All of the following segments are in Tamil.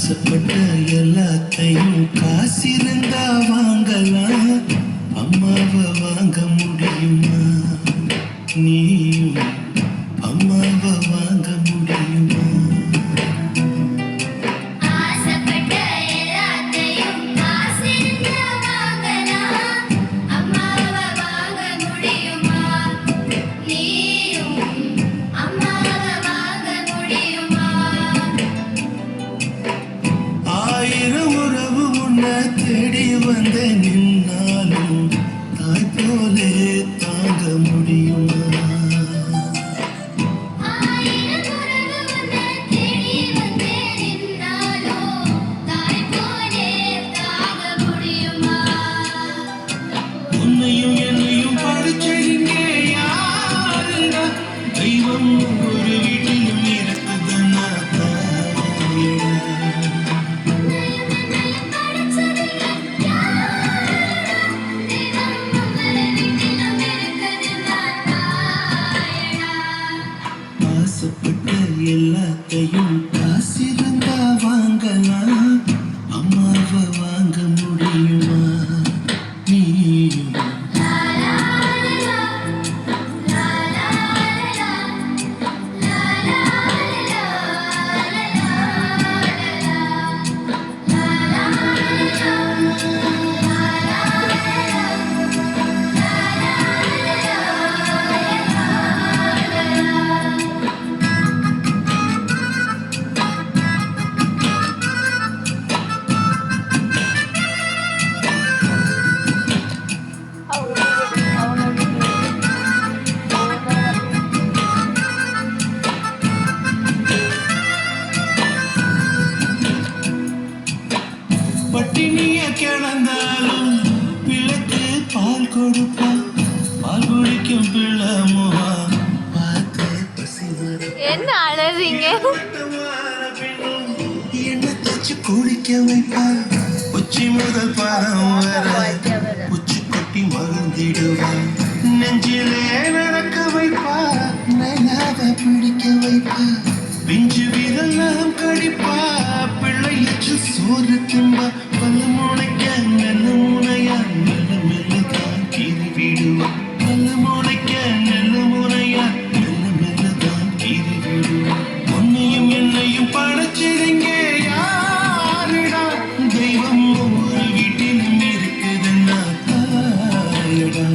ஆசைப்பட்ட எல்லாத்தையும் காசிருந்தா வாங்கலாம், அம்மாவை வாங்க முடியுமா? நீயும் அம்மாவை வாங்க முடியுமா? தேடி வந்த நின்னாலும் தாய் போலே தாங்க முடியுமா? உன்னையும் என்னையும் படிச்சீங்க யாருடா? தெய்வம் ஒரு வீட்டிலும் இருக்குதுன்னா தாயிடா. ஆசைப்பட்ட எல்லாத்தையும் காசிருந்தா வாங்கலாம், அம்மாவை வாங்க முடியுமா? நீயும் பட்டினிய கிடந்தாலும் பிள்ளைக்கு பால் கொடுப்பா, பால் குடிக்கும் பிள்ளை முகா பார்த்து பசி வரும். என்ன அழறீங்க? என்ன தச்சு குடிக்க வைப்பா, உச்சி முதல் பாரம் வர உச்சி கொட்டி மகிழ்ந்திடுவா, நெஞ்சிலே நடக்க வைப்பா, நல்லாத பிடிக்க வைப்பா, பிஞ்சு வீரல் நகம் கடிப்பா, பிள்ளையச்சு சோறு திம்பா, பல்ல முளைக்க நல்ல முனையா நல்ல மெல்ல தான் கீறி விடுவா, பல்ல முளைக்க நல்ல முனையா நல்ல மெல்ல தான் கீறி விடுவா. உன்னையும் என்னையும் படைச்சிருங்க யாருடா? தெய்வம் ஒரு வீட்டிலும் இருக்குதுன்னா தாயடா.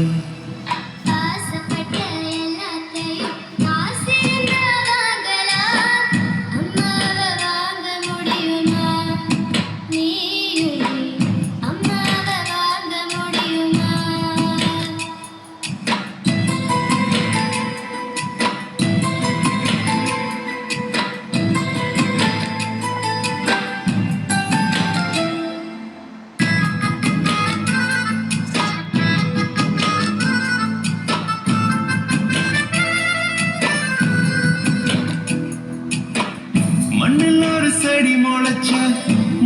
மண்ணில் ஒரு செடி முளைச்சா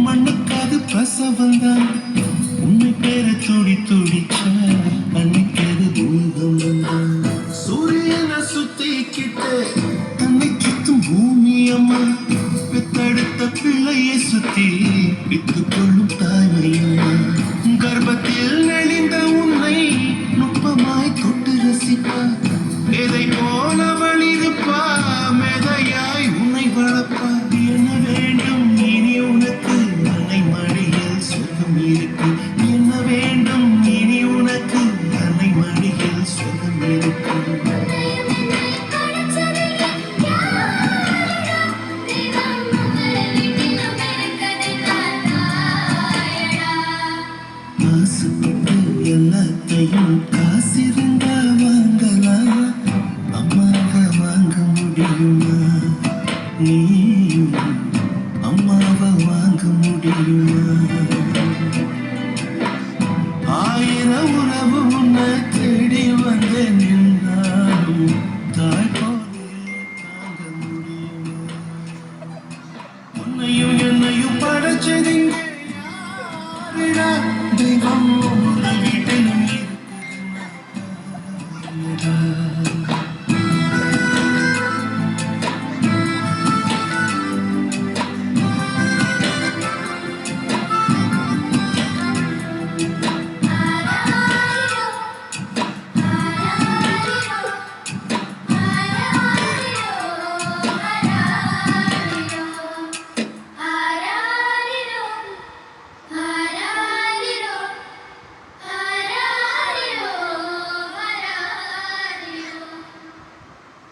மண்ணுக்காது பிரசவந்தான், உன்னை பேர துடி துடிச்சா அன்னைக்கேது பூதம் வந்தான். சூரியனை சுத்திக்கிட்டு தன்னை சுத்தும் பூமி அம்மா, பெத்தெடுத்த பிள்ளையை சுத்தி வித்து கொள்ளும் தாய்மையம்மா. கர்ப்பத்தில் நெளிந்த உன்னை நுட்பமாய் தொட்டு ரசிப்பா, எதை போனவள் இருப்பா, மெதையாய் உன்னை வளர்ப்பா. என்ன வேண்டும் இனி உனக்கு? அன்னை மடியில் சுகம் இருக்கு. என்ன வேண்டும் இனி உனக்கு? அன்னை மடியில் சுகம் இருக்கு. ஆசைப்பட்டு எல்லாத்தையும் காசிருந்தா வாங்கலாம், அம்மாவை வாங்க முடியுமா? நீயும் அம்மாவை வாங்க முடியுமா? ஆயிரம் உறவு உன்னை தேடி வந்த நின்றாலும் தாய் போலே தாங்க முடியுமா? உன்னையும் என்னையும் படைச்சதிங்க யாருடா? தெய்வம் ஒரு வீட்டிலும் இருக்குதுன்னா